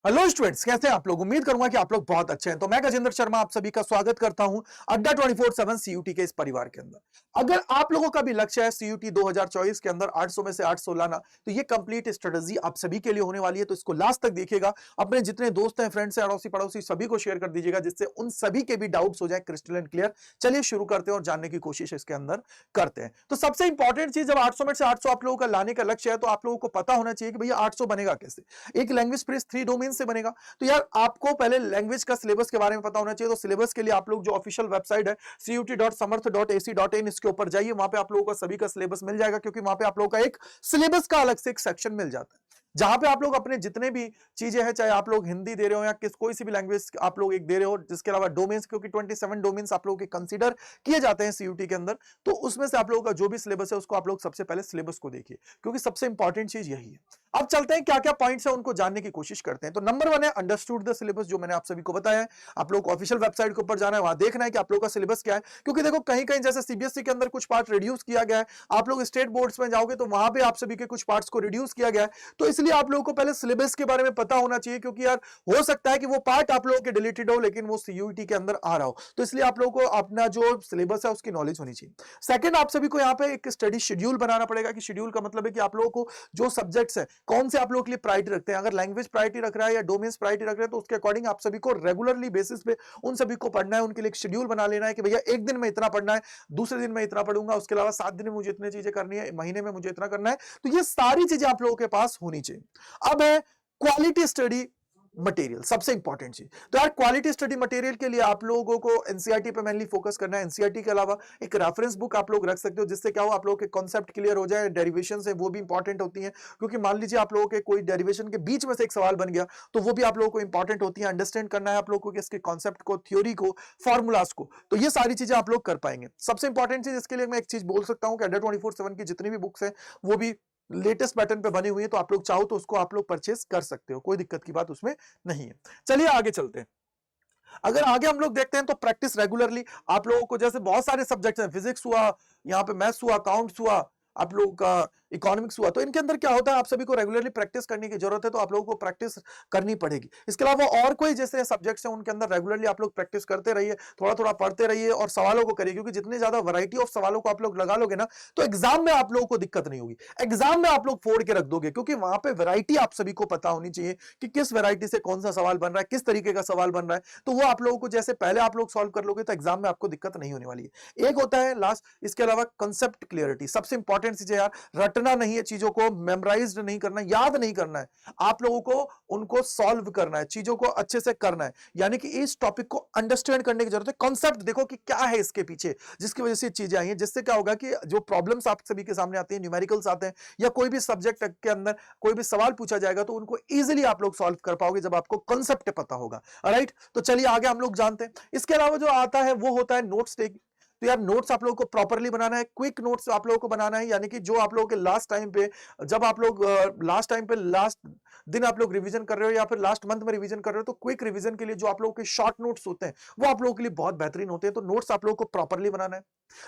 Hello students, कैसे हैं आप लोग। उम्मीद करूंगा कि आप लोग बहुत अच्छे हैं। तो मैं गजेंद्र शर्मा आप सभी का स्वागत करता हूं अड्डा 24/7 सीयूटी के इस परिवार के अंदर। अगर आप लोगों का भी लक्ष्य है सीयूटी 2024 के अंदर 800 में से 800 लाना, तो ये कंप्लीट स्ट्रेटजी आप सभी के लिए होने वाली है। तो इसको लास्ट तक देखिएगा, अपने जितने दोस्त हैं, फ्रेंड्स हैं, अड़ोसी पड़ोसी सभी को शेयर कर दीजिएगा, जिससे उन सभी के भी डाउट्स हो जाए क्रिस्टल एंड क्लियर। चलिए शुरू करते हैं और जानने की कोशिश इसके अंदर करते हैं। तो सबसे इंपॉर्टेंट चीज, जब 800 में से 800 आप लोगों का लाने का लक्ष्य है, तो आप लोगों को पता होना चाहिए कि भैया 800 बनेगा कैसे। एक लैंग्वेज प्रेस 3 डोमेन से बनेगा। तो यार आपको पहले लैंग्वेज का सिलेबस के बारे में पता होना चाहिए। तो सिलेबस के लिए आप लोग जो ऑफिशियल वेबसाइट है cut.samarth.ac.in, इसके ऊपर जाइए। वहां पे आप लोगों का सभी का सिलेबस मिल जाएगा, क्योंकि वहां पे आप लोगों का एक सिलेबस का अलग से एक सेक्शन मिल जाता है, जहां पे आप लोग अपने जितने भी चीजें हैं, चाहे आप लोग हिंदी दे रहे हो या कोई सी भी लैंग्वेज आप लोग एक दे रहे हो, जिसके अलावा डोमेन्स, क्योंकि 27 डोमेन्स आप लोगों के कंसीडर किए जाते हैं सीयूटी के अंदर। तो उसमें से आप लोगों का जो भी सिलेबस है, उसको आप लोग सबसे पहले सिलेबस को देखिए, क्योंकि सबसे इंपॉर्टेंट चीज यही है। अब चलते हैं क्या क्या पॉइंट्स है उनको जानने की कोशिश करते हैं। तो नंबर 1 है अंडरस्टूड द सिलेबस, जो मैंने आप सभी को बताया है। आप लोग को ऑफिशियल वेबसाइट के ऊपर जाना है, वहां देखना है कि आप लोग का सिलेबस क्या है। क्योंकि देखो कहीं कहीं जैसे सीबीएसई के अंदर कुछ पार्ट रिड्यूस किया गया है, आप लोग स्टेट बोर्ड्स में जाओगे तो वहां पे आप सभी के कुछ पार्ट्स को रिड्यूस किया गया है। तो इसलिए आप लोगों को पहले सिलेबस के बारे में पता होना चाहिए, क्योंकि यार हो सकता है कि वो पार्ट आप लोगों के डिलीटेड हो, लेकिन वो सीयूईटी के अंदर आ रहा हो। तो इसलिए आप लोगों को अपना जो सिलेबस है उसकी नॉलेज होनी चाहिए। सेकंड, आप सभी को यहाँ पे एक स्टडी शेड्यूल बनाना पड़ेगा, कि शेड्यूल का मतलब है कि आप लोगों को जो सब्जेक्ट्स है कौन से आप लोगों के लिए प्रायोरिटी रखते हैं। अगर लैंग्वेज प्रायोरिटी रख रहा है या डोमेन्स प्रायोरिटी रख रहा है, तो उसके अकॉर्डिंग आप सभी को रेगुलरली बेसिस पे उन सभी को पढ़ना है। उनके लिए एक शेड्यूल बना लेना है कि भैया एक दिन में इतना पढ़ना है, दूसरे दिन में इतना पढ़ूंगा, उसके अलावा 7 दिन में मुझे इतनी चीजें करनी है, महीने में मुझे इतना करना है। तो ये सारी चीजें आप लोगों के पास होनी चाहिए। अब है क्वालिटी स्टडी मटेरियल, सबसे इंपॉर्टेंट चीज। तो यार क्वालिटी स्टडी मटेरियल के लिए आप लोगों को एनसीईआरटी पे मेनली फोकस करना है। एनसीईआरटी के अलावा एक रेफरेंस बुक आप लोग रख सकते हो, जिससे क्या हो, आप लोगों के कॉन्सेप्ट क्लियर हो जाए। डेरिवेशन है वो भी इंपॉर्टेंट होती है, क्योंकि मान लीजिए आप लोगों के कोई डेरिवेशन के बीच में से एक सवाल बन गया, तो वो भी आप लोगों को इंपॉर्टेंट होती है। अंडरस्टैंड करना है आप लोगों को इसके कॉन्सेप्ट को, थ्योरी को, फॉर्मूलाज को। तो ये सारी चीजें आप लोग कर पाएंगे। सबसे इंपॉर्टेंट चीज इसके लिए मैं एक चीज बोल सकता हूँ कि अड्डा 24/7 की जितनी भी बुक्स है वो भी लेटेस्ट पैटर्न पे बनी हुई है। तो आप लोग चाहो तो उसको आप लोग परचेस कर सकते हो, कोई दिक्कत की बात उसमें नहीं है। चलिए आगे चलते हैं। अगर आगे हम लोग देखते हैं तो प्रैक्टिस रेगुलरली आप लोगों को, जैसे बहुत सारे सब्जेक्ट्स हैं, फिजिक्स हुआ, यहाँ पे मैथ्स हुआ, अकाउंट्स हुआ, आप लोगों का इकोनॉमिक्स हुआ, तो इनके अंदर क्या होता है, आप सभी को रेगुलरली प्रैक्टिस करने की जरूरत है। तो आप लोगों को प्रैक्टिस करनी पड़ेगी। इसके अलावा और कोई जैसे सब्जेक्ट्स हैं, उनके अंदर रेगुलरली आप लोग प्रैक्टिस करते रहिए, थोड़ा थोड़ा पढ़ते रहिए और सवालों को करिए, क्योंकि जितनी ज्यादा वैरायटी ऑफ सवालों को आप लोग लगा लोगे ना, तो एग्जाम में आप लोगों को दिक्कत नहीं होगी। एग्जाम में आप लोग फोड़ के रख दोगे, क्योंकि वहां पे वैरायटी आप सभी को पता होनी चाहिए कि किस वैरायटी से कौन सा सवाल बन रहा है, किस तरीके का सवाल बन रहा है। तो वो आप लोगों को जैसे पहले आप लोग सॉल्व कर लोगे, तो एग्जाम में आपको दिक्कत नहीं होने वाली है। एक होता है लास्ट, इसके अलावा कंसेप्ट क्लियरिटी, सबसे इंपॉर्टेंट चीज है यार। रटना नहीं है चीजों को, मेमोराइज नहीं करना, याद नहीं करना है। आप लोगों को उनको सॉल्व करना है, चीजों को अच्छे से करना है। यानी कि इस टॉपिक को अंडरस्टैंड करने की जरूरत है। कॉन्सेप्ट देखो कि क्या है इसके पीछे, जिसकी वजह से चीजें आई हैं। जिससे क्या होगा कि जो प्रॉब्लम्स आप सभी के सामने आती हैं, न्यूमेरिकल्स आते हैं, या कोई भी सब्जेक्ट के अंदर कोई भी सवाल पूछा जाएगा, तो उनको इजीली आप लोग सॉल्व कर पाओगे, जब आपको कॉन्सेप्ट पता होगा। राइट, तो चलिए आगे हम लोग जानते हैं। इसके अलावा जो आता है वो होता है नोट्स टेकिंग। तो यार नोट्स आप लोगों को प्रॉपर्ली बनाना है, क्विक नोट्स आप लोगों को बनाना है। यानी कि जो आप लोगों के लास्ट टाइम पे, जब आप लोग लास्ट दिन आप लोग रिवीजन कर रहे हो, या फिर लास्ट मंथ में रिवीजन कर रहे हो, तो क्विक रिवीजन के लिए जो आप लोगों के शॉर्ट नोट्स होते हैं, वो आप लोगों के लिए बहुत बेहतरीन होते हैं। तो नोट्स आप लोगों को प्रॉपर्ली बनाना है।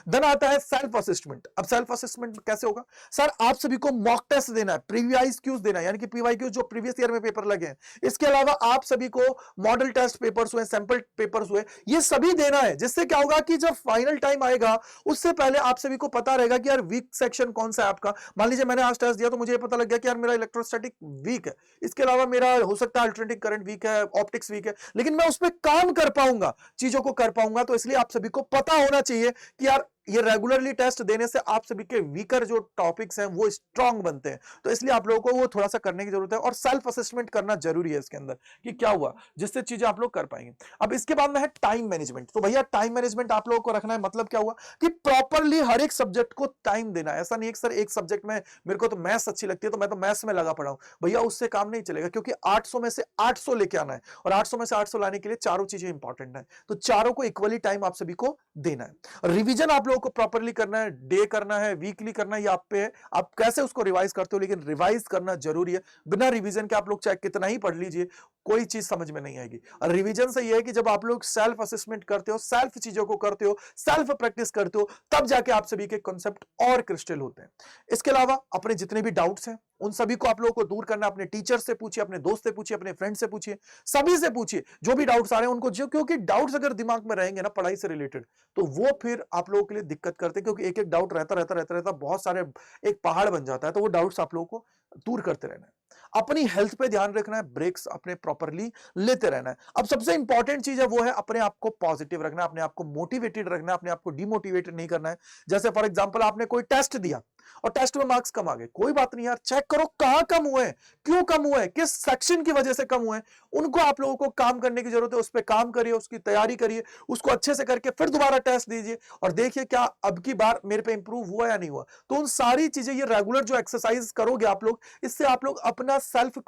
देन आता है सेल्फ असेसमेंट। अब सेल्फ असेसमेंट कैसे होगा, सर आप सभी को मॉक टेस्ट देना है, प्रीवियस क्यूज देना है, यानी कि पीवाई क्यूज जो प्रीवियस ईयर में पेपर लगे हैं। इसके अलावा आप सभी को मॉडल टेस्ट पेपर्स हुए, सैंपल पेपर्स हुए, ये सभी देना है। जिससे क्या होगा कि जब फाइनल टाइम आएगा, उससे पहले आप सभी को पता रहेगा कि यार वीक सेक्शन कौन सा है आपका। मान लीजिए मैंने आज टेस्ट दिया, तो मुझे पता लग गया कि यार मेरा इलेक्ट्रोस्टैटिक वीक है, इसके अलावा मेरा हो सकता है अल्टरनेटिंग करंट वीक है, ऑप्टिक्स वीक है, लेकिन मैं उस पर काम कर पाऊंगा, चीजों को कर पाऊंगा। तो इसलिए आप सभी को पता होना चाहिए कि यार ये रेगुलरली टेस्ट देने से आप सभी के वीकर जो टॉपिक्स हैं वो स्ट्रांग बनते हैं। तो इसलिए आप लोगों को वो थोड़ा सा करने की जरूरत है, और सेल्फ असेसमेंट करना जरूरी है इसके अंदर कि क्या हुआ, जिससे चीजें आप लोग कर पाएंगे। अब इसके बाद में है टाइम मैनेजमेंट। तो भैया टाइम मैनेजमेंट आप लोगों को रखना है, मतलब क्या हुआ कि प्रॉपरली हर एक सब्जेक्ट को टाइम देना है। ऐसा नहीं है कि सर एक सब्जेक्ट में मेरे को तो मैथ्स अच्छी लगती है, तो मैं तो मैथ्स में लगा पड़ा हूं। भैया उससे काम नहीं चलेगा, क्योंकि 800 में से 800 लेके आना है, और 800 में से 800 लाने के लिए चारों चीजें इंपॉर्टेंट है। तो चारों को इक्वली टाइम आप सभी को देना है। रिवीजन आप लोगों को प्रॉपरली करना है, डे करना है, वीकली करना है, ये आप पे है, आप कैसे उसको रिवाइज करते हो, लेकिन रिवाइज करना जरूरी है। बिना रिवीजन के आप लोग चाहे कितना ही पढ़ लीजिए, कोई चीज समझ में नहीं आएगी। और रिवीजन से ये है कि जब आप लोग सेल्फ असेसमेंट करते हो, सेल्फ चीजों को करते हो, सेल्फ प्रैक्टिस करते हो, तब जाके आप सभी के कॉन्सेप्ट और क्रिस्टल होते हैं। इसके अलावा अपने जितने भी डाउट्स हैं उन सभी को आप लोगों को दूर करना, अपने टीचर से पूछिए, अपने दोस्त से पूछिए, अपने फ्रेंड से पूछिए, सभी से पूछिए जो भी डाउट्स आ रहे हैं उनको, जो क्योंकि डाउट्स अगर दिमाग में रहेंगे ना पढ़ाई से रिलेटेड, तो वो फिर आप लोगों के लिए दिक्कत करते हैं, क्योंकि एक एक डाउट रहता बहुत सारे एक पहाड़ बन जाता है। तो वो डाउट्स आप लोगों को दूर करते रहना है। अपनी हेल्थ पे ध्यान रखना है, ब्रेक्स अपने प्रॉपरली लेते रहना है। अब सबसे इंपॉर्टेंट चीज है वो है अपने आप को पॉजिटिव रखना है, अपने आप को मोटिवेटेड रखना है, अपने आप को डिमोटिवेटेड नहीं करना है। जैसे फॉर एग्जांपल आपने कोई टेस्ट दिया और टेस्ट में मार्क्स कम आ गए, कोई बात नहीं यार, चेक करो कहां कम हुए हैं, क्यों कम हुए हैं, किस सेक्शन की वजह से कम हुए हैं, उनको आप लोगों को काम करने की जरूरत है। उस पर काम करिए, उसकी तैयारी करिए, उसको अच्छे से करके फिर दोबारा टेस्ट दीजिए और देखिए क्या अब की बार मेरे पे इंप्रूव हुआ या नहीं हुआ। तो उन सारी चीजें, ये रेगुलर जो एक्सरसाइज करोगे आप लोग, इससे आप लोग अपना सेल्फ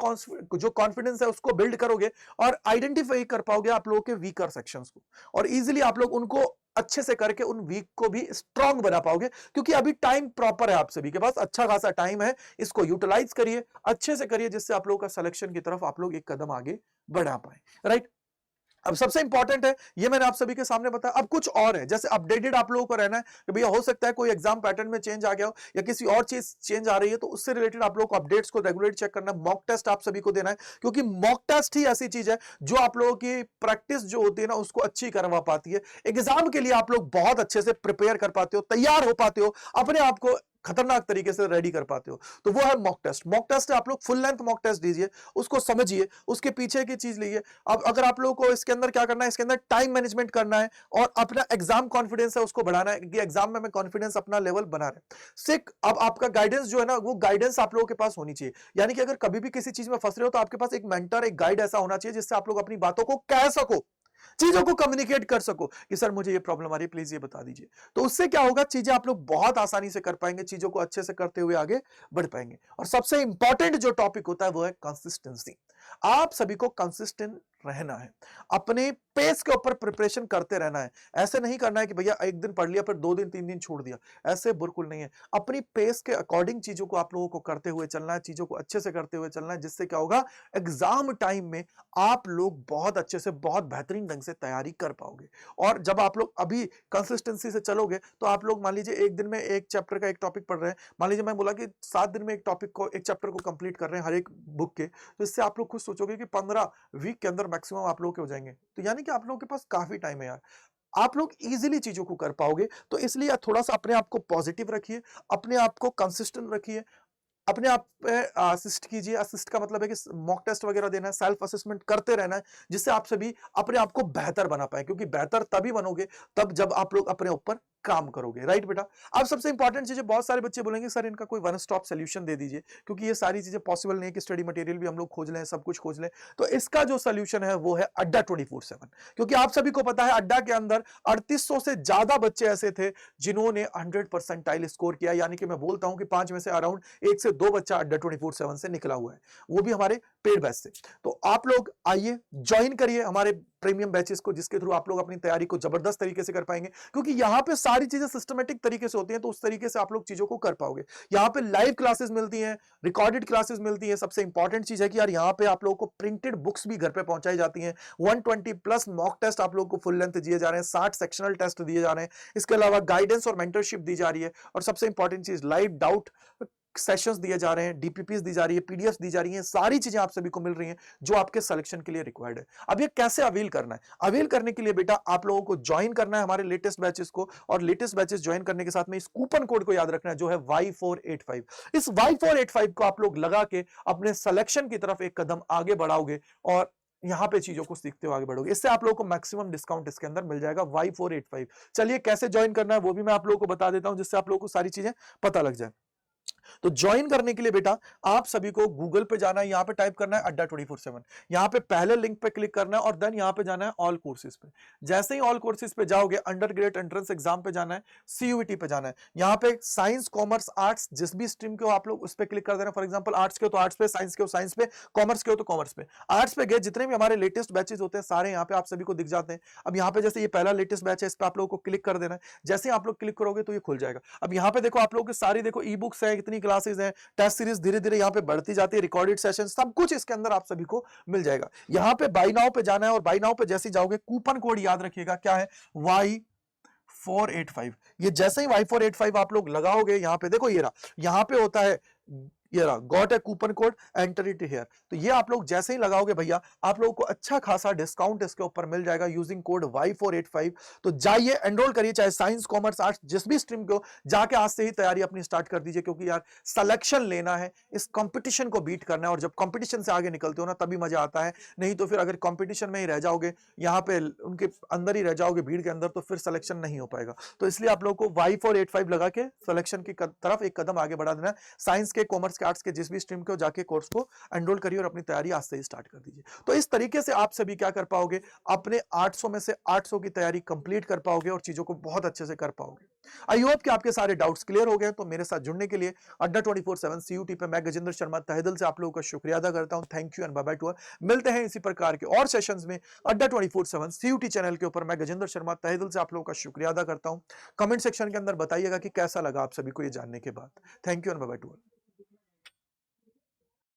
जो कॉन्फिडेंस है उसको बिल्ड करोगे और आइडेंटिफाई कर पाओगे आप लोगों के वीकर सेक्शंस को, और इजीली आप लोग उनको अच्छे से करके उन वीक को भी स्ट्रांग बना पाओगे। क्योंकि अभी टाइम प्रॉपर है, आप सभी के पास अच्छा खासा टाइम है, इसको यूटिलाइज करिए, अच्छे से करिए, जिससे आप लोगों का सिलेक्शन की तरफ आप लोग एक कदम आगे बढ़ा पाए। राइट, अब सबसे इंपॉर्टेंट है, ये मैंने आप सभी के सामने बताया। अब कुछ और है, जैसे अपडेटेड आप लोगों को रहना है कि भैया हो सकता है कोई एग्जाम पैटर्न में चेंज आ गया हो या किसी और चीज चेंज आ रही है, तो उससे रिलेटेड आप लोगों को अपडेट्स को रेगुलर चेक करना है। मॉक टेस्ट आप सभी को देना है, क्योंकि मॉक टेस्ट ही ऐसी चीज है जो आप लोगों की प्रैक्टिस जो होती है ना उसको अच्छी करवा पाती है। एग्जाम के लिए आप लोग बहुत अच्छे से प्रिपेयर कर पाते हो, तैयार हो पाते हो, अपने आप को खतरनाक तरीके से रेडी कर पाते हो। तो वो है मॉक टेस्ट। मॉक टेस्ट आप लोग फुल लेंथ मॉक टेस्ट दीजिए, उसको समझिए, उसके पीछे की चीज लीजिए। अब अगर आप लोगों को इसके अंदर क्या करना है, इसके अंदर टाइम मैनेजमेंट करना है और अपना एग्जाम कॉन्फिडेंस है उसको बढ़ाना है, कि एग्जाम में मैं कॉन्फिडेंस अपना लेवल बना रहे सिक। अब आपका गाइडेंस जो है ना, वो गाइडेंस आप लोगों के पास होनी चाहिए। यानी कि अगर कभी भी किसी चीज में फंस रहे हो तो आपके पास एक मेंटर, एक गाइड ऐसा होना चाहिए जिससे आप लोग अपनी बातों को कह सको, चीजों को कम्युनिकेट कर सको कि सर मुझे ये प्रॉब्लम आ रही है, प्लीज ये बता दीजिए। तो उससे क्या होगा, चीजें आप लोग बहुत आसानी से कर पाएंगे, चीजों को अच्छे से करते हुए आगे बढ़ पाएंगे। और सबसे इंपॉर्टेंट जो टॉपिक होता है वो है कंसिस्टेंसी। आप सभी को कंसिस्टेंट रहना है, अपने पेस के ऊपर प्रिपरेशन करते रहना है। ऐसे नहीं करना है कि भैया एक दिन पढ़ लिया फिर 2 दिन 3 दिन छोड़ दिया, ऐसे बिल्कुल नहीं है। अपनी पेस के अकॉर्डिंग चीजों को आप लोगों को करते हुए चलना है, चीजों को अच्छे से करते हुए चलना है, जिससे क्या होगा, एग्जाम टाइम में आप लोग बहुत अच्छे से, बहुत बेहतरीन ढंग से तैयारी कर पाओगे। और जब आप लोग अभी कंसिस्टेंसी से चलोगे तो आप लोग मान लीजिए एक दिन में एक चैप्टर का एक टॉपिक पढ़ रहे हैं, मान लीजिए मैं बोला कि 7 दिन में एक टॉपिक को, एक चैप्टर को कंप्लीट कर रहे हैं हर एक बुक के, तो इससे आप लोग खुद सोचोगे कि 15 वीक के अंदर मैक्सिमम आप लोग के हो जाएंगे। तो यानी कि आप लोगों के पास काफी टाइम है यार, आप लोग इजीली चीजों को कर पाओगे। तो इसलिए थोड़ा सा अपने आप को पॉजिटिव रखिए, अपने आप को कंसिस्टेंट रखिए, अपने आप पे असिस्ट कीजिए। असिस्ट का मतलब है कि मॉक टेस्ट वगैरह देना है, सेल्फ असेसमेंट करते रहना है, जिससे आप सभी अपने आप को बेहतर बना पाए। क्योंकि बेहतर तभी बनोगे तब जब आप लोग अपने ऊपर काम करोगे। राइट बेटा। अब सबसे इंपॉर्टेंट चीज है, बहुत सारे बच्चे बोलेंगे सर इनका कोई वन स्टॉप सोल्यूशन दे दीजिए, क्योंकि ये सारी चीजें पॉसिबल नहीं है कि स्टडी मटेरियल भी हम लोग खोज लें, सब कुछ खोज लें। तो इसका जो सोल्यूशन है वो है अड्डा 24/7। क्योंकि आप सभी को पता है अड्डा के अंदर 3800 से ज्यादा बच्चे ऐसे थे जिन्होंने 100 परसेंटाइल स्कोर किया। यानी कि मैं बोलता हूं कि 5 में से अराउंड 1 से 2 बच्चा अड्डा 24/7 से निकला हुआ है, वो भी हमारे पेड बैच से। तो आप लोग आइए, ज्वाइन करिए हमारे प्रीमियम बैचेस को, जिसके थ्रू आप लोग अपनी तैयारी को जबरदस्त तरीके से कर पाएंगे। क्योंकि यहां पे सारी चीजें सिस्टमेटिक तरीके से होती हैं, तो उस तरीके से आप लोग चीजों को कर पाओगे। यहां पे लाइव क्लासेस मिलती हैं, रिकॉर्डेड क्लासेस मिलती हैं। सबसे इंपॉर्टेंट चीज है कि यार यहां पे आप लोगों को प्रिंटेड बुक्स भी घर पे पहुंचाई जाती हैं। 120 प्लस मॉक टेस्ट आप लोगों को फुल लेंथ दिए जा रहे हैं, 60 सेक्शनल टेस्ट दिए जा रहे हैं। इसके अलावा गाइडेंस और मेंटरशिप दी जा रही है, और सबसे इंपॉर्टेंट चीज लाइव डाउट सेशंस दिए जा रहे हैं, डीपीपीस दी जा रही है, पीडीएफ दी जा रही है। सारी चीजें आप सभी को मिल रही हैं जो आपके सिलेक्शन के लिए रिक्वायर्ड है। अब ये कैसे अवेल करना है? अवेल करने के लिए बेटा आप लोगों को ज्वाइन करना है हमारे लेटेस्ट बैचेस को, और लेटेस्ट बैचेस ज्वाइन करने के साथ में इस कूपन कोड को याद रखना है जो है Y485। इस Y485 को आप लोग लगा के अपने सिलेक्शन की तरफ एक कदम आगे बढ़ाओगे और यहां पे चीजों को सीखते हुए आगे बढ़ोगे। इससे आप लोगों को मैक्सिमम डिस्काउंट इसके अंदर मिल जाएगा Y485। चलिए कैसे ज्वाइन करना है वो भी मैं आप लोगों को बता देता हूं, जिससे आप लोगों को सारी चीजें पता लग जाए। तो ज्वाइन करने के लिए बेटा आप सभी को गूगल पे जाना है, यहां पे टाइप करना है अड्डा 24/7। यहां पे पहले लिंक पे क्लिक करना है और देन यहां पे जाना है ऑल कोर्सेज पे। जैसे ही ऑल कोर्सेज पे जाओगे, अंडर ग्रेड एंट्रेंस एग्जाम पे जाना है, सीयूईटी पे जाना है। यहां पे साइंस, कॉमर्स, आर्ट्स जिस भी स्ट्रीम के हो आप लोग उस पे क्लिक कर देना। फॉर एग्जांपल आर्ट्स के हो तो आर्ट्स पे, साइंस के हो साइंस पे, कॉमर्स के हो तो कॉमर्स पे। आर्ट्स पे गए, जितने भी हमारे लेटेस्ट बैचेस होते हैं सारे यहाँ पे आप सभी को दिख जाते हैं। अब यहाँ पे जैसे ये पहला लेटेस्ट बैच है, इस पे आप लोगों को क्लिक कर देना है। जैसे ही आप लोग क्लिक करोगे तो ये खुल जाएगा। अब यहाँ पे देखो आप लोगों की सारी देखो ई बुक्स है, इतनी जितनी क्लासेस हैं, टेस्ट सीरीज धीरे धीरे यहाँ पे बढ़ती जाती है, रिकॉर्डेड सेशन सब कुछ इसके अंदर आप सभी को मिल जाएगा। यहाँ पे बाय नाउ पे जाना है और बाय नाउ पे जैसे ही जाओगे कूपन कोड याद रखिएगा, क्या है, Y485। ये जैसे ही Y485 आप लोग लगाओगे, यहाँ पे देखो ये रहा, यहाँ पे होता है ये रहा, got a coupon code, enter it here. तो ये आप लोग जैसे ही लगाओगे भैया, आप लोगों को अच्छा खासा डिस्काउंट इसके ऊपर मिल जाएगा यूजिंग कोड Y485। तो जाइए एनरोल करिए, चाहे साइंस कॉमर्स आर्ट्स जिस भी स्ट्रीम को, जाके आज से ही तैयारी अपनी स्टार्ट कर दीजिए, क्योंकि यार सिलेक्शन लेना है, इस कंपटीशन को बीट करना है, और जब कंपटीशन से आगे निकलते हो ना तभी मजा आता है। नहीं तो फिर अगर कंपटीशन में ही रह जाओगे, यहाँ पे उनके अंदर ही रह जाओगे भीड़ के अंदर, तो फिर सिलेक्शन नहीं हो पाएगा। तो इसलिए आप लोगों को Y485 लगा के सिलेक्शन की तरफ एक कदम आगे बढ़ा देना है। साइंस के, कॉमर्स के, आर्ट्स के जिस भी स्ट्रीम को जाके कोर्स को एनरोल करिए और अपनी तैयारी आज से ही स्टार्ट कर दीजिए। तो इस तरीके से आप सभी क्या कर पाओगे, अपने 800 में से 800 की तैयारी कंप्लीट कर पाओगे और चीजों को बहुत अच्छे से कर पाओगे। आई होप कि आपके सारे डाउट्स क्लियर हो गए। तो मेरे साथ जुड़ने के लिए अड्डा 24/7 CUT पे मैं गजेंद्र शर्मा तहे दिल से आप लोगों का शुक्रिया अदा करता हूं। Thank you and bye bye to all. मिलते हैं इसी प्रकार के और सेशंस में अड्डा 24/7 CUT चैनल के ऊपर। मैं गजेंद्र शर्मा तहे दिल से आप लोगों का शुक्रिया अदा करता हूं। कमेंट सेक्शन के अंदर बताइएगा कि कैसा लगा आप सभी को ये जानने के बाद। Thank you and bye bye to all.